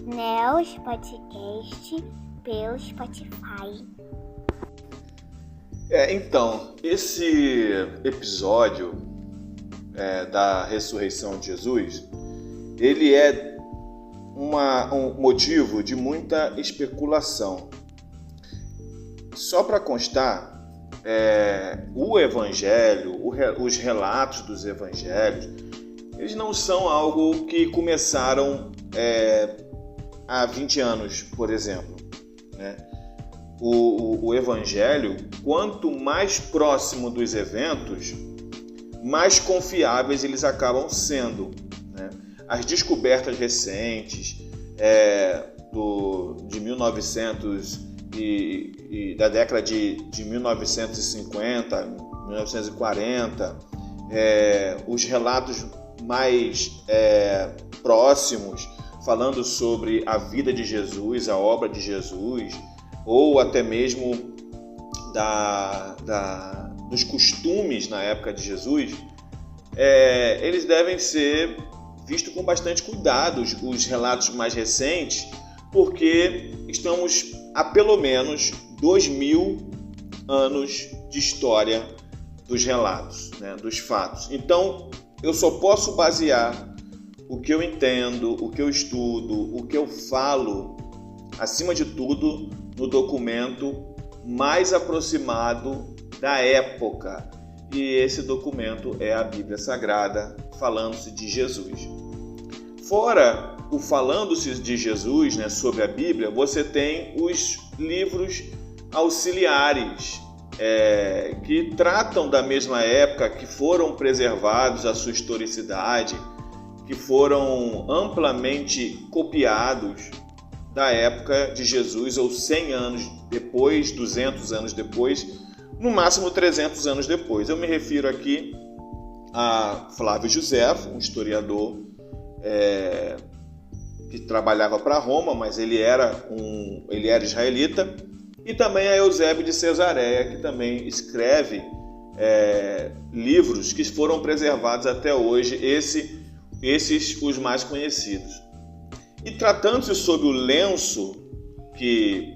Neos Podcast pelo Spotify. Então, esse episódio da ressurreição de Jesus, ele é um motivo de muita especulação. Só para constar, o Evangelho, os relatos dos Evangelhos, eles não são algo que começaram há 20 anos, por exemplo, né? O Evangelho, quanto mais próximo dos eventos, mais confiáveis eles acabam sendo, né? As descobertas recentes de 1900 e da década de 1950, 1940, os relatos mais próximos, falando sobre a vida de Jesus, a obra de Jesus, ou até mesmo dos costumes na época de Jesus, eles devem ser vistos com bastante cuidado, os relatos mais recentes, porque estamos há pelo menos 2000 anos de história dos relatos, né, dos fatos. Então, eu só posso basear o que eu entendo, o que eu estudo, o que eu falo, acima de tudo, no documento mais aproximado da época. E esse documento é a Bíblia Sagrada, falando-se de Jesus. Fora o falando-se de Jesus, né, sobre a Bíblia, você tem os livros auxiliares, que tratam da mesma época, que foram preservados a sua historicidade, que foram amplamente copiados da época de Jesus, ou 100 anos depois, 200 anos depois, no máximo 300 anos depois. Eu me refiro aqui a Flávio Josefo, um historiador que trabalhava para Roma, mas ele era israelita, e também a Eusébio de Cesareia, que também escreve livros que foram preservados até hoje, esses os mais conhecidos. E tratando-se sobre o lenço, que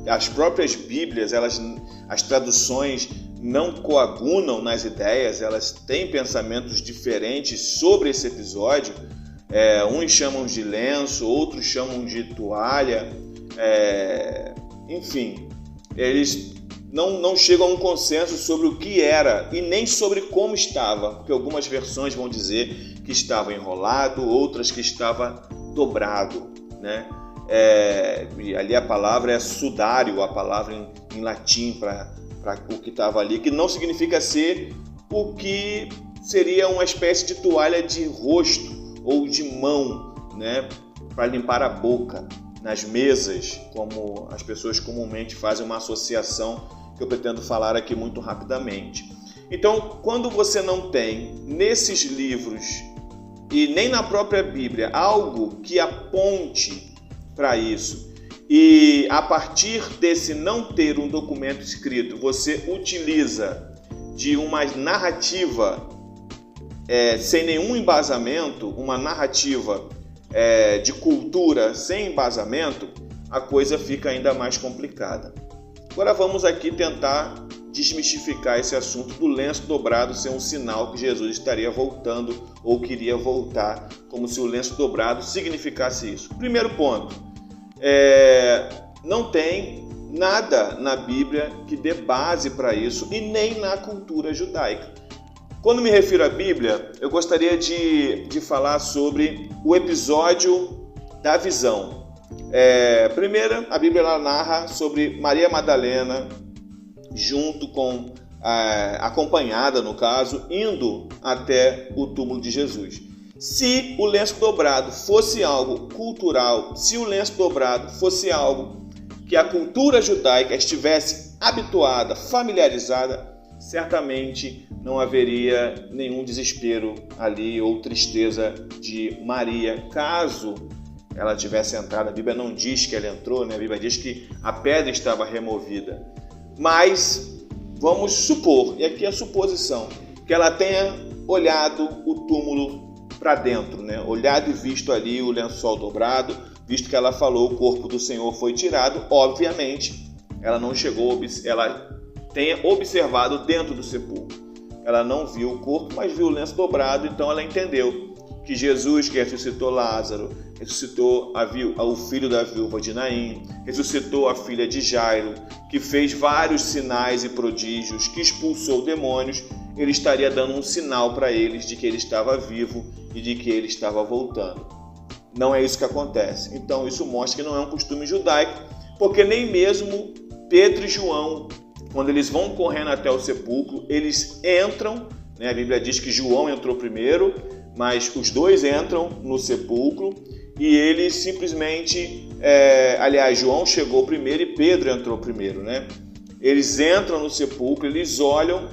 as próprias Bíblias, as traduções não coadunam nas ideias, elas têm pensamentos diferentes sobre esse episódio. Uns chamam de lenço, outros chamam de toalha, enfim, eles não chegam a um consenso sobre o que era e nem sobre como estava, porque algumas versões vão dizer que estava enrolado, outras que estava dobrado, né? E ali a palavra é sudário, a palavra em latim para o que estava ali, que não significa ser o que seria uma espécie de toalha de rosto ou de mão, né, para limpar a boca nas mesas, como as pessoas comumente fazem uma associação que eu pretendo falar aqui muito rapidamente. Então, quando você não tem nesses livros e nem na própria Bíblia algo que aponte para isso, e a partir desse não ter um documento escrito, você utiliza de uma narrativa sem nenhum embasamento, uma narrativa de cultura sem embasamento, a coisa fica ainda mais complicada. Agora vamos aqui tentar desmistificar esse assunto do lenço dobrado ser um sinal que Jesus estaria voltando ou queria voltar, como se o lenço dobrado significasse isso. Primeiro ponto, não tem nada na Bíblia que dê base para isso e nem na cultura judaica. Quando me refiro à Bíblia, eu gostaria de falar sobre o episódio da visão. Primeiro, a Bíblia ela narra sobre Maria Madalena, junto com, acompanhada no caso, indo até o túmulo de Jesus. Se o lenço dobrado fosse algo cultural, se o lenço dobrado fosse algo que a cultura judaica estivesse habituada, familiarizada, certamente não haveria nenhum desespero ali ou tristeza de Maria, caso ela tivesse entrado. A Bíblia não diz que ela entrou, né? A Bíblia diz que a pedra estava removida. Mas vamos supor, e aqui é a suposição, que ela tenha olhado o túmulo para dentro, né? Olhado e visto ali o lençol dobrado, visto que ela falou o corpo do Senhor foi tirado, obviamente ela não chegou, ela tenha observado dentro do sepulcro. Ela não viu o corpo, mas viu o lenço dobrado, então ela entendeu que Jesus, que ressuscitou Lázaro, ressuscitou o filho da viúva de Naim, ressuscitou a filha de Jairo, que fez vários sinais e prodígios, que expulsou demônios, ele estaria dando um sinal para eles de que ele estava vivo e de que ele estava voltando. Não é isso que acontece. Então isso mostra que não é um costume judaico, porque nem mesmo Pedro e João, quando eles vão correndo até o sepulcro, eles entram, né? A Bíblia diz que João entrou primeiro, mas os dois entram no sepulcro e eles simplesmente, João chegou primeiro e Pedro entrou primeiro, né? Eles entram no sepulcro, eles olham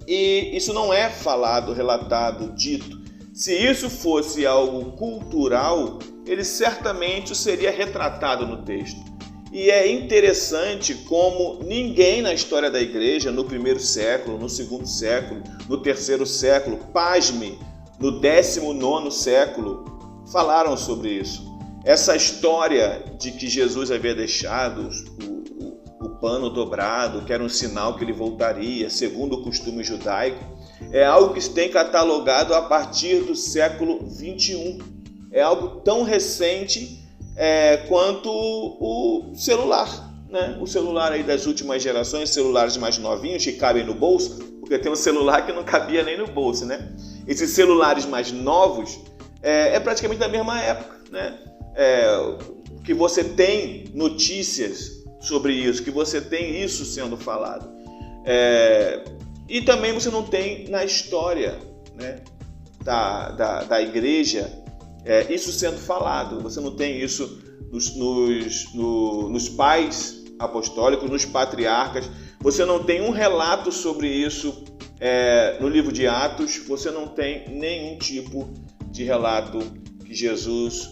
e isso não é falado, relatado, dito. Se isso fosse algo cultural, ele certamente seria retratado no texto. E é interessante como ninguém na história da igreja, no primeiro século, no segundo século, no terceiro século, pasme, no 19º século, falaram sobre isso. Essa história de que Jesus havia deixado o pano dobrado, que era um sinal que ele voltaria, segundo o costume judaico, é algo que se tem catalogado a partir do século 21. É algo tão recente quanto o celular, né? O celular aí das últimas gerações, celulares mais novinhos que cabem no bolso, porque tem um celular que não cabia nem no bolso, né? Esses celulares mais novos é praticamente da mesma época, né? Que você tem notícias sobre isso, que você tem isso sendo falado. E também você não tem na história, né, da igreja isso sendo falado. Você não tem isso nos pais apostólicos, nos patriarcas. Você não tem um relato sobre isso no livro de Atos. Você não tem nenhum tipo de relato que Jesus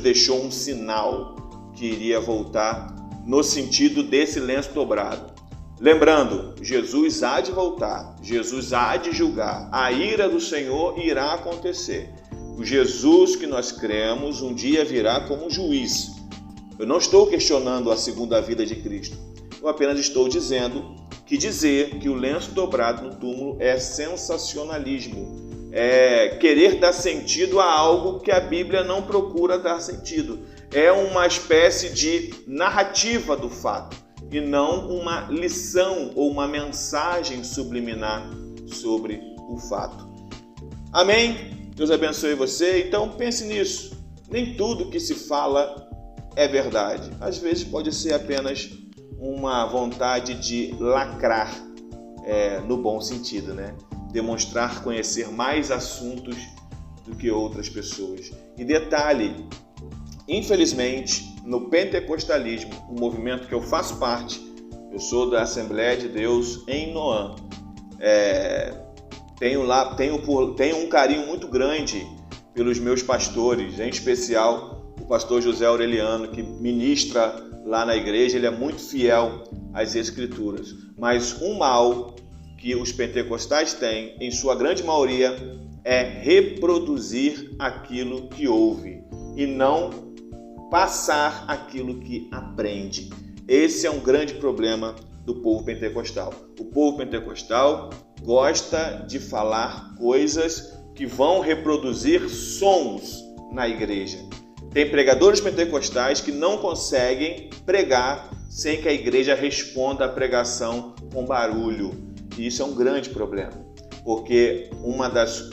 deixou um sinal que iria voltar no sentido desse lenço dobrado. Lembrando, Jesus há de voltar, Jesus há de julgar, a ira do Senhor irá acontecer. O Jesus que nós cremos um dia virá como juiz. Eu não estou questionando a segunda vinda de Cristo, eu apenas estou dizendo que dizer que o lenço dobrado no túmulo é sensacionalismo, é querer dar sentido a algo que a Bíblia não procura dar sentido. É uma espécie de narrativa do fato e não uma lição ou uma mensagem subliminar sobre o fato. Amém? Deus abençoe você. Então pense nisso. Nem tudo que se fala é verdade. Às vezes pode ser apenas uma vontade de lacrar, no bom sentido, né? Demonstrar conhecer mais assuntos do que outras pessoas. E detalhe, infelizmente, no pentecostalismo, um movimento que eu faço parte, eu sou da Assembleia de Deus em Noã, tenho um carinho muito grande pelos meus pastores, em especial o pastor José Aureliano, que ministra lá na igreja. Ele é muito fiel às Escrituras. Mas um mal que os pentecostais têm, em sua grande maioria, é reproduzir aquilo que ouve e não passar aquilo que aprende. Esse é um grande problema do povo pentecostal. O povo pentecostal gosta de falar coisas que vão reproduzir sons na igreja. Tem pregadores pentecostais que não conseguem pregar sem que a igreja responda à pregação com barulho. E isso é um grande problema, porque uma das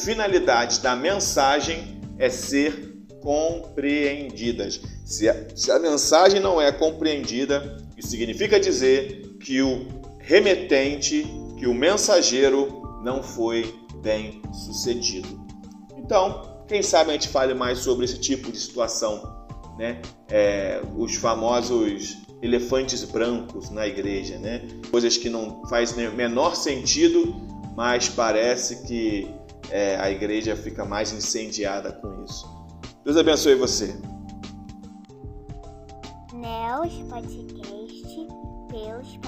finalidades da mensagem é ser compreendidas. Se a mensagem não é compreendida, isso significa dizer que o remetente, que o mensageiro não foi bem sucedido. Então, quem sabe a gente fale mais sobre esse tipo de situação, né? Os famosos elefantes brancos na igreja, né? Coisas que não fazem menor sentido, mas parece que a igreja fica mais incendiada com isso. Deus abençoe você. Neos Podcast, Deus